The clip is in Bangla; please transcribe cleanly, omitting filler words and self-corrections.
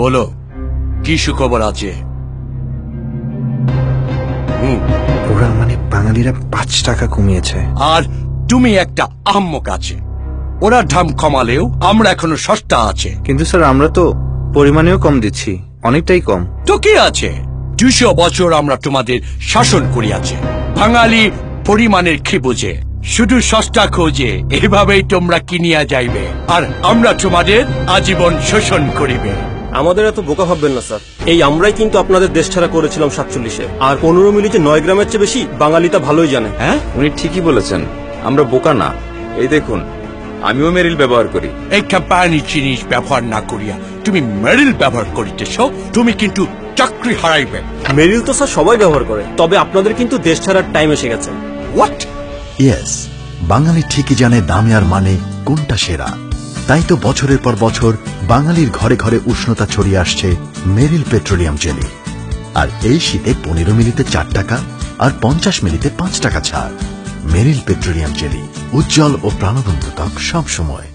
বলো কি সুখবর আছে? ওরা মানে বাঙালিরা 5 টাকা কমিয়েছে। আর তুমি একটা আহম্মক আছে। ওরা দাম কমালেও আমরা এখনো সস্তা আছে। কিন্তু স্যার আমরা তো পরিমাণেও কম দিচ্ছি, অনেকটাই কম। তো কি আছে, 200 বছর আমরা তোমাদের শাসন করিয়াছে। বাঙালি পরিমাণের কি বোঝে, শুধু সস্তা খোঁজে। এভাবেই তোমরা কিনিয়া যাইবে আর আমরা তোমাদের আজীবন শোষণ করিবে। আমাদের এত বোকা ভাববেন না স্যার। এই আমরাই কিন্তু আপনাদের দেশ ছাড়া করেছিলাম 47-এ। আর 15 মিলি যে 9 গ্রামের চেয়ে বেশি বাঙালি তা ভালোই জানে। হ্যাঁ, উনি ঠিকই বলেছেন, আমরা বোকা না। এই দেখুন, আমিও মেরিল ব্যবহার করি। এই কোম্পানি জিনিস ব্যবহার না করিয়া তুমি মেরিল ব্যবহার করিতেছ, তুমি কিন্তু চাকরি হারাইবে। মেরিল তো স্যার সবাই ব্যবহার করে, তবে আপনাদের কিন্তু দেশ ছাড়ার টাইম এসে গেছে। হোয়াট? ইয়েস, বাঙালি ঠিকই জানে দামে আর মানে কোনটা সেরা। তাই তো বছরের পর বছর বাঙালির ঘরে ঘরে উষ্ণতা ছড়িয়ে আসছে মেরিল পেট্রোলিয়াম জেলি। আর এই শীতে 15 মিলিতে 4 টাকা আর 50 মিলিতে 5 টাকা ছাড়। মেরিল পেট্রোলিয়াম জেলি, উজ্জ্বল ও প্রাণবন্ত ত্বক সবসময়।